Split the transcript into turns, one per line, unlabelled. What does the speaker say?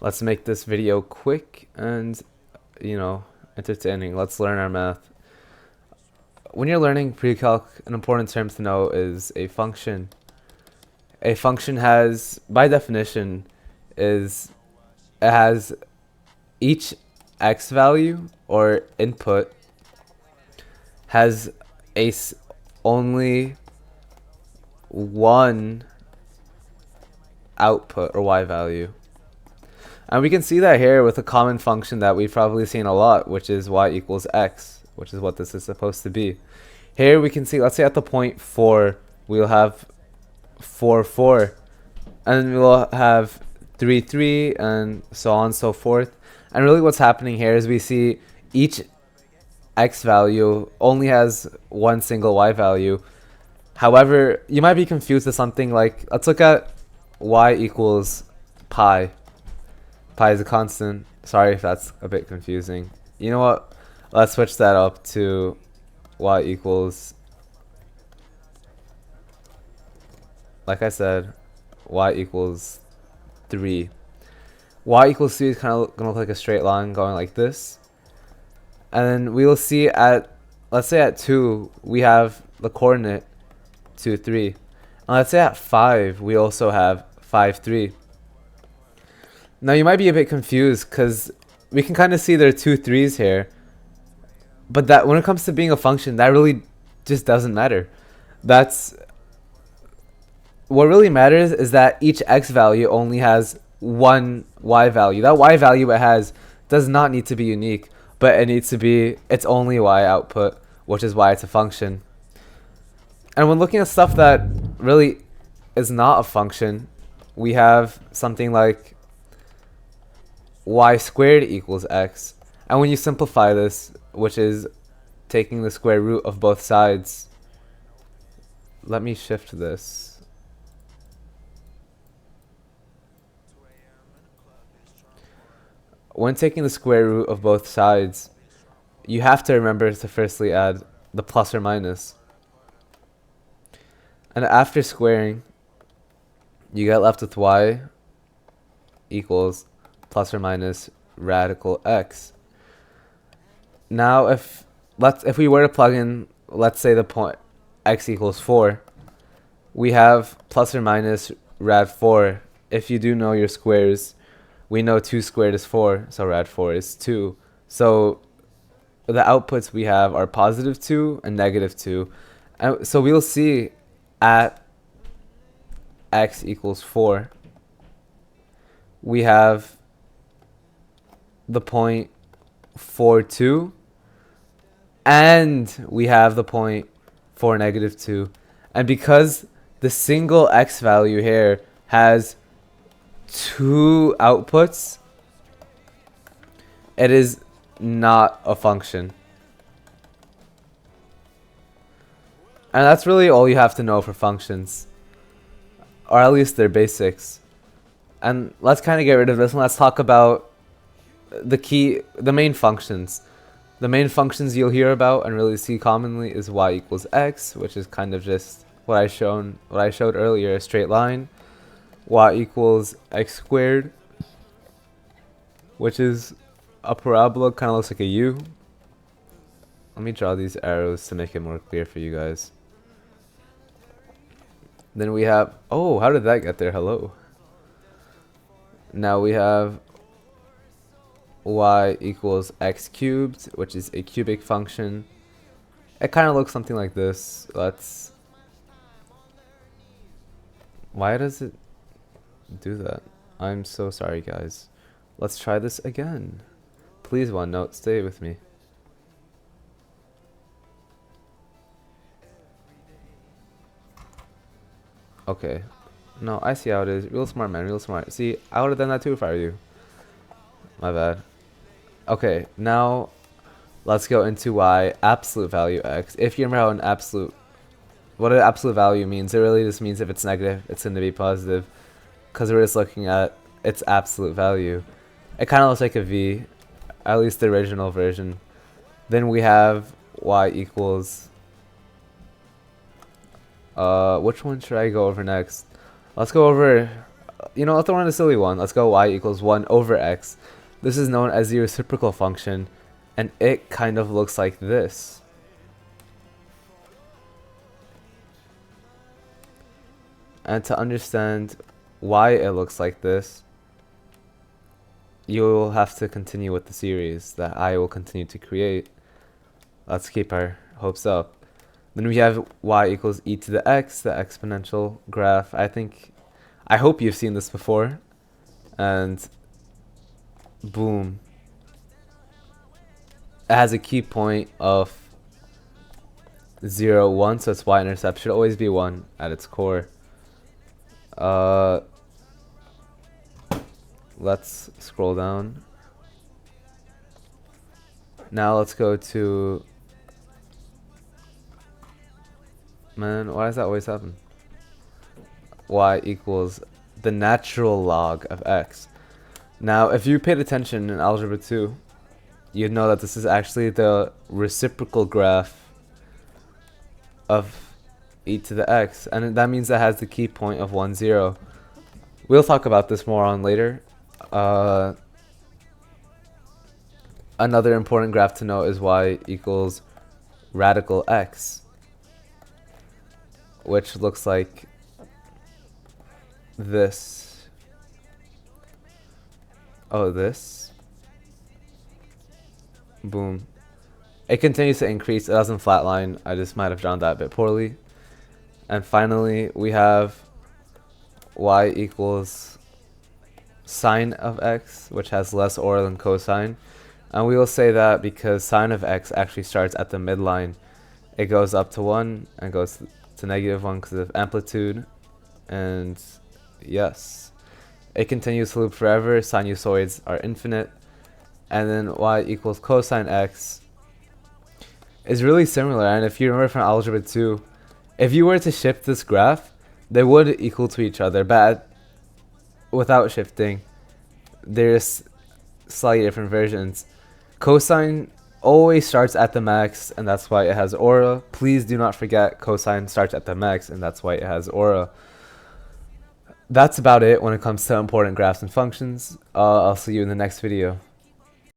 Let's make this video quick and, entertaining. Let's learn our math. When you're learning pre-calc, an important term to know is a function. A function has, by definition, it has each x value or input has only one output or y value. And we can see that here with a common function that we've probably seen a lot, which is y equals x, which is what this is supposed to be. Here we can see, let's say at the point 4, we'll have 4, 4, and we'll have 3, 3, and so on and so forth. And really what's happening here is we see each x value only has one single y value. However, you might be confused with something like, let's look at y equals pi. Pi is a constant. Sorry if that's a bit confusing. You know what? Let's switch that up to y equals, like I said, y equals 3. Y equals 3 is kind of going to look like a straight line going like this. And then we will see at, let's say at 2, we have the coordinate 2, 3. And let's say at 5, we also have 5, 3. Now you might be a bit confused because we can kind of see there are 2 3s here. But that when it comes to being a function, that really just doesn't matter. That's what really matters is that each x value only has one y value. That y value it has does not need to be unique, but it needs to be its only y output, which is why it's a function. And when looking at stuff that really is not a function, we have something like y squared equals x. And when you simplify this, which is taking the square root of both sides, let me shift this. When taking the square root of both sides, you have to remember to firstly add the plus or minus. And after squaring, you get left with y equals plus or minus radical x. Now if we were to plug in, let's say the point x equals 4, we have plus or minus rad 4. If you do know your squares, we know 2 squared is 4, so rad 4 is 2. So the outputs we have are positive 2 and negative 2. And so we'll see at x equals 4, we have the point 4, 2, and we have the point 4, negative 2. And because the single x value here has 2 outputs, it is not a function. And that's really all you have to know for functions, or at least their basics. And let's kind of get rid of this and let's talk about the main functions. The main functions you'll hear about and really see commonly is y equals x, which is kind of just what I showed earlier, a straight line. Y equals x squared, which is a parabola, kind of looks like a U. Let me draw these arrows to make it more clear for you guys. Then we have, oh, how did that get there? Hello. Now we have y equals x cubed, which is a cubic function. It kind of looks something like this. Why does it do that? I'm so sorry, guys. Let's try this again. Please, OneNote, stay with me. Okay. No, I see how it is. Real smart, man. Real smart. See, I would have done that too if I were you. My bad. Okay, now let's go into y absolute value x. If you remember what an absolute value means, it really just means if it's negative, it's going to be positive, because we're just looking at its absolute value. It kind of looks like a V, at least the original version. Then we have y equals, which one should I go over next? Let's go over you know, I'll throw in a silly one. Let's go y equals 1 over x. This is known as the reciprocal function, and it kind of looks like this. And to understand why it looks like this, you'll have to continue with the series that I will continue to create. Let's keep our hopes up. Then we have y equals e to the x, the exponential graph. I hope you've seen this before. And boom. It has a key point of 0, 1, so its y-intercept should always be 1 at its core. Let's scroll down. Now let's go to... Man, why does that always happen? Y equals the natural log of x. Now, if you paid attention in Algebra 2, you'd know that this is actually the reciprocal graph of e to the x, and that means that has the key point of 1, 0. We'll talk about this more on later. Another important graph to note is y equals radical x, which looks like this. Oh, this. Boom. It continues to increase. It doesn't flatline. I just might have drawn that a bit poorly. And finally, we have y equals sine of x, which has less aura than cosine. And we will say that because sine of x actually starts at the midline. It goes up to 1 and goes to -1 because of amplitude. And yes, it continues to loop forever. Sinusoids are infinite. And then y equals cosine x is really similar. And if you remember from Algebra 2, if you were to shift this graph, they would equal to each other, but without shifting, there's slightly different versions. Cosine always starts at the max, and that's why it has aura. Please do not forget cosine starts at the max, and that's why it has aura. That's about it when it comes to important graphs and functions. I'll see you in the next video.